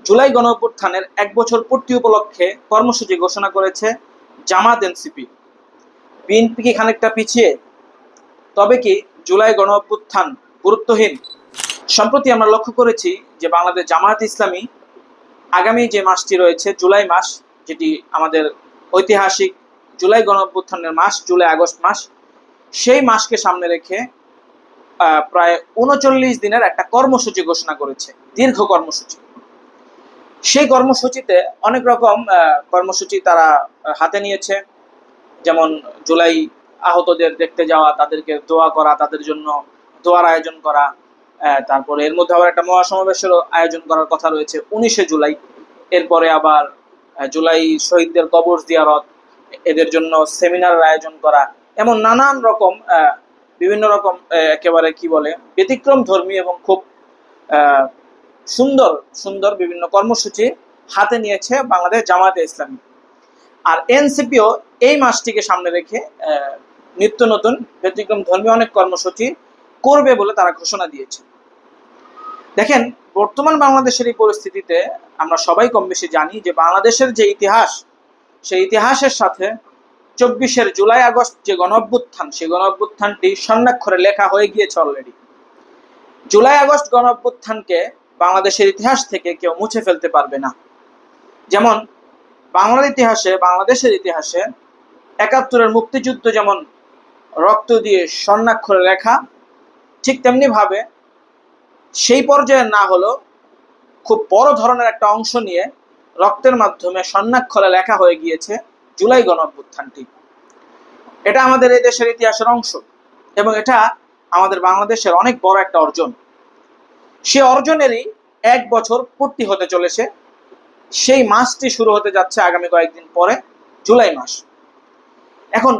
জুলাই গণঅভ্যুত্থানের ১ বছর পূর্তি উপলক্ষে কর্মসূচি ঘোষণা করেছে জামাত এনসিপি। বিএনপি কি খানিকটা পিছিয়ে? তবে কি জুলাই গণঅভ্যুত্থান গুরুত্বহীন? সম্প্রতি আমরা লক্ষ্য করেছি যে বাংলাদেশ জামায়াত ইসলামী আগামী যে মাসটি রয়েছে জুলাই মাস, যেটি আমাদের ঐতিহাসিক জুলাই গণঅভ্যুত্থানের মাস, জুলাই আগস্ট মাস, সেই মাসকে সামনে রেখে প্রায় ৩৯ দিনের একটা কর্মসূচি ঘোষণা করেছে, দীর্ঘ কর্মসূচি। সেই কর্মসূচিতে অনেক রকম কর্মসূচি তারা হাতে নিয়েছে, যেমন জুলাই আহতদের দেখতে যাওয়া, তাদেরকে দোয়া করা, তাদের জন্য দোয়ার আয়োজন করা, তারপরে এর মধ্যে আবার একটা মহাসমাবেশেরও আয়োজন করার কথা রয়েছে ১৯শে জুলাই। এরপরে আবার জুলাই শহীদদের কবর জিয়ারত, এদের জন্য সেমিনারের আয়োজন করা, এমন নানান রকম বিভিন্ন রকম একেবারে কি বলে ব্যতিক্রম ধর্মী এবং খুব সুন্দর সুন্দর বিভিন্ন কর্মসূচি হাতে নিয়েছে বাংলাদেশ জামায়াতে ইসলামী। আর এনসিপিও এই মাসটিকে সামনে রেখে নিত্য নতুন ব্যতিক্রম ধর্মীয় অনেক কর্মসূচি করবে বলে তারা ঘোষণা দিয়েছে। দেখেন, বর্তমান বাংলাদেশের এই পরিস্থিতিতে আমরা সবাই কম বেশি জানি যে বাংলাদেশের যে ইতিহাস, সেই ইতিহাসের সাথে ২৪শে জুলাই আগস্ট যে গণঅভ্যুত্থান, সেই গণঅভ্যুত্থানটি স্বর্ণাক্ষরে লেখা হয়ে গিয়েছে অলরেডি। জুলাই আগস্ট গণঅভ্যুত্থানকে বাংলাদেশের ইতিহাস থেকে কেউ মুছে ফেলতে পারবে না। যেমন বাংলাদেশের ইতিহাসে ৭১-এর মুক্তিযুদ্ধ যেমন রক্ত দিয়ে স্বর্ণাক্ষরে লেখা, ঠিক তেমনি ভাবে সেই পর্যায়ে না হলেও খুব বড় ধরনের একটা অংশ নিয়ে রক্তের মাধ্যমে স্বর্ণাক্ষরে লেখা হয়ে গিয়েছে জুলাই গণঅভ্যুত্থানটি। এটা আমাদের এই দেশের ইতিহাসের অংশ এবং এটা আমাদের বাংলাদেশের অনেক বড় একটা অর্জন। সে অর্জনেরই ১ বছর পূর্তি হতে চলেছে। সেই মাসটি শুরু হতে যাচ্ছে আগামী কয়েকদিন পরে, জুলাই মাস। এখন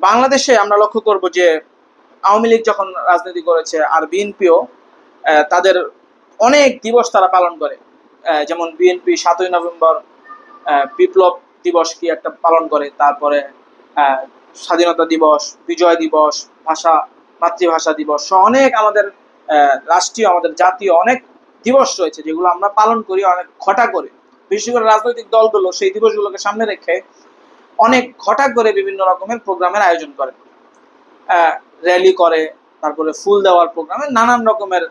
বাংলাদেশে আমরা লক্ষ্য করব যে আওয়ামী লীগ যখন রাজনীতি করেছে আর বিএনপিও তাদের অনেক দিবস তারা পালন করে। যেমন বিএনপি ৭ই নভেম্বর বিপ্লব দিবস কি একটা পালন করে, তারপরে স্বাধীনতা দিবস, বিজয় দিবস, মাতৃভাষা দিবস, অনেক আমাদের রাষ্ট্রীয়, আমাদের জাতীয় অনেক দিবস রয়েছে যেগুলো আমরা পালন করি অনেক ঘটা করে। বিশেষ করে রাজনৈতিক দলগুলো সেই দিবসগুলোকে সামনে রেখে অনেক ঘটা করে বিভিন্ন রকমের প্রোগ্রামের আয়োজন করে, র্যালি করে, তারপরে ফুল দেওয়ার প্রোগ্রামে নানান রকমের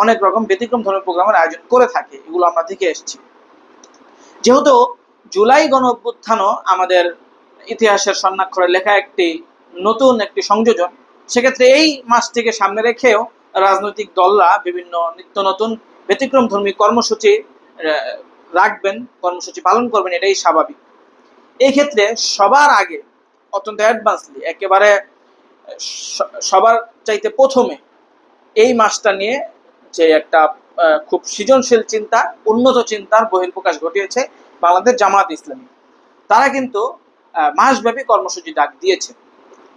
অনেক রকম ব্যতিক্রম ধরনের প্রোগ্রামের আয়োজন করে থাকে। এগুলো আমরা দেখে এসেছি। যেহেতু জুলাই গণঅভ্যুত্থানও আমাদের ইতিহাসের স্বর্ণাক্ষরে লেখা নতুন একটি সংযোজন, সেক্ষেত্রে এই মাসটিকে সামনে রেখেও রাজনৈতিক দলরা বিভিন্ন নিত্য নতুন ব্যতিক্রম ধর্মী কর্মসূচি রাখবেন, কর্মসূচি পালন করবেন, এটাই স্বাভাবিক। এই ক্ষেত্রে সবার আগে অত্যন্ত অ্যাডভান্সলি, একেবারে সবার চাইতে প্রথমে এই মাসটা নিয়ে যে একটা খুব সৃজনশীল চিন্তা, উন্নত চিন্তার বহিঃপ্রকাশ ঘটিয়েছে বাংলাদেশ জামায়াত ইসলামী। তারা কিন্তু মাসব্যাপী কর্মসূচি ডাক দিয়েছে।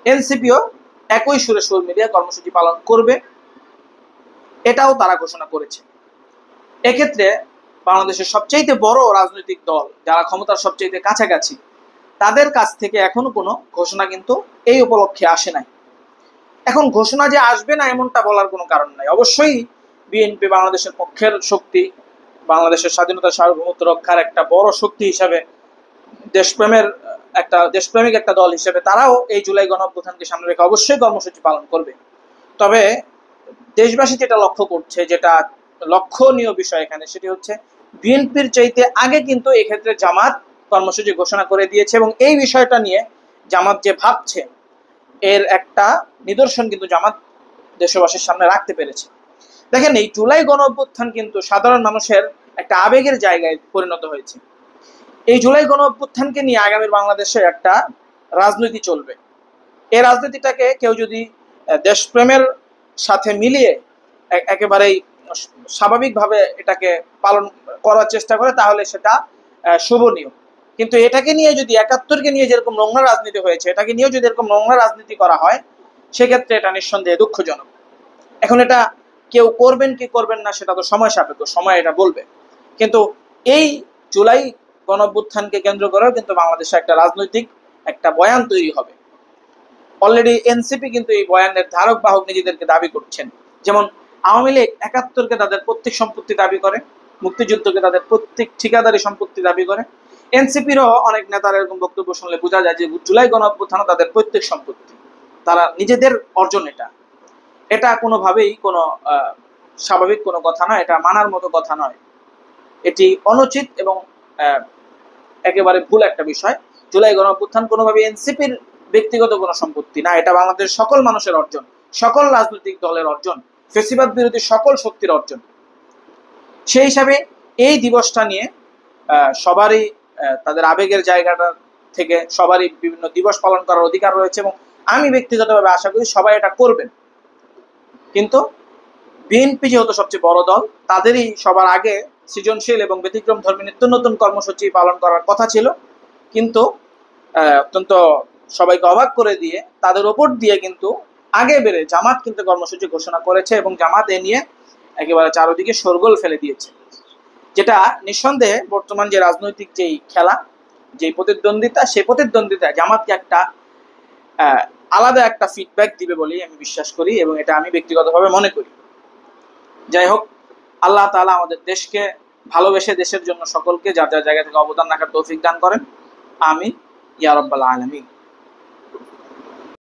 এনসিপিও একই সুরে সুর মিলিয়ে কর্মসূচি পালন করবে, এটাও তারা ঘোষণা করেছে। এক্ষেত্রে বাংলাদেশের সবচেয়ে বড় রাজনৈতিক দল, যারা ক্ষমতার সবচেয়ে কাছাকাছি, তাদের কাছ থেকে এখনো কোনো ঘোষণা কিন্তু এই উপলক্ষে আসে নাই। এখন ঘোষণা যে আসবে না এমনটা বলার কোনো কারণ নাই। অবশ্যই বিএনপি বাংলাদেশের পক্ষের শক্তি, বাংলাদেশের স্বাধীনতা সার্বভৌমত্ব রক্ষার একটা বড় শক্তি হিসাবে, দেশপ্রেমিক একটা দল হিসেবে তারাও এই জুলাই গণঅভ্যুত্থানকে সামনে রেখে অবশ্যই কর্মসূচি পালন করবে। তবে দেশবাসী যেটা লক্ষ্য করছে, যেটা লক্ষণীয় বিষয় এখানে, সেটি হচ্ছে বিএনপির চাইতে আগে কিন্তু এক্ষেত্রে জামাত কর্মসূচি ঘোষণা করে দিয়েছে এবং এই বিষয়টা নিয়ে জামাত যে ভাবছে এর একটা নিদর্শন কিন্তু জামাত দেশবাসীর সামনে রাখতে পেরেছে। দেখেন, এই জুলাই গণঅভ্যুত্থান কিন্তু সাধারণ মানুষের একটা আবেগের জায়গায় পরিণত হয়েছে। এই জুলাই গণঅভ্যুত্থানকে নিয়ে আগামীর বাংলাদেশে একটা রাজনীতি চলবে। এই রাজনীতিটাকে কেউ যদি দেশপ্রেমের সাথে মিলিয়ে একেবারেই স্বাভাবিকভাবে এটাকে পালন করার চেষ্টা করে, তাহলে সেটা শোভনীয়। কিন্তু এটাকে নিয়ে যদি ৭১কে নিয়ে যেরকম নোংরা রাজনীতি হয়েছে, এটাকে নিয়েও যদি এরকম নোংরা রাজনীতি করা হয়, সেক্ষেত্রে এটা নিঃসন্দেহে দুঃখজনক। এখন এটা কেউ করবেন কি করবেন না সেটা তো সময় সাপেক্ষ, সময় এটা বলবে। কিন্তু এই জুলাই গণঅভ্যুত্থানকে কেন্দ্র করেও কিন্তু বাংলাদেশে একটা রাজনৈতিক একটা বয়ান তৈরি হবে। অলরেডি এনসিপি কিন্তু এই বয়ানের ধারক বাহক নিজেদেরকে দাবি করছেন। যেমন আওয়ামী লীগ ৭১কে তাদের প্রত্যেক সম্পত্তি দাবি করে, মুক্তিযুদ্ধকে তাদের প্রত্যেক ঠিকাদারি সম্পত্তি দাবি করে। এনসিপিরও অনেক নেতার এরকম বক্তব্য শুনলে বোঝা যায় যে জুলাই গণঅভ্যুত্থানও তাদের প্রত্যেক সম্পত্তি, তারা নিজেদের অর্জন। এটা কোনোভাবেই কোনো স্বাভাবিক কোনো কথা নয়, এটা মানার মতো কথা নয়, এটি অনুচিত এবং একেবারে ভুল একটা বিষয়। জুলাই গণঅভ্যুত্থান কোনোভাবে এনসিপির ব্যক্তিগত কোনো সম্পত্তি না, এটা বাংলাদেশের সকল মানুষের অর্জন, সকল রাজনৈতিক দলের অর্জন, ফ্যাসিবাদ বিরোধী সকল শক্তির অর্জন। সেই হিসাবে এই দিবসটা নিয়ে সবারই তাদের আবেগের জায়গাটা থেকে সবারই বিভিন্ন দিবস পালন করার অধিকার রয়েছে, এবং আমি ব্যক্তিগতভাবে আশা করি সবাই এটা করবেন। কিন্তু বিএনপি যেহেতু সবচেয়ে বড় দল, তাদেরই সবার আগে সৃজনশীল এবং ব্যতিক্রম ধর্মী নিত্য নতুন কর্মসূচি পালন করার কথা ছিল, কিন্তু অত্যন্ত সবাইকে অবাক করে দিয়ে তাদের ওপর দিয়ে কিন্তু আগে বেড়ে জামাত কিন্তু কর্মসূচি ঘোষণা করেছে, এবং জামাত এ নিয়ে একেবারে চারদিকে শোরগোল ফেলে দিয়েছে, যেটা নিঃসন্দেহে বর্তমান যে রাজনৈতিক যেই খেলা, যে প্রতিদ্বন্দ্বিতা, সেই প্রতিদ্বন্দ্বিতায় জামাতকে একটা আলাদা একটা ফিডব্যাক দিবে বলেই আমি বিশ্বাস করি, এবং এটা আমি ব্যক্তিগতভাবে মনে করি। যাই হোক, আল্লাহ তাআলা আমাদের দেশকে ভালোবেসে দেশের জন্য সকলকে যার যার জায়গা থেকে অবদান রাখার তৌফিক দান করেন। আমিন ইয়া রাব্বাল আলামিন।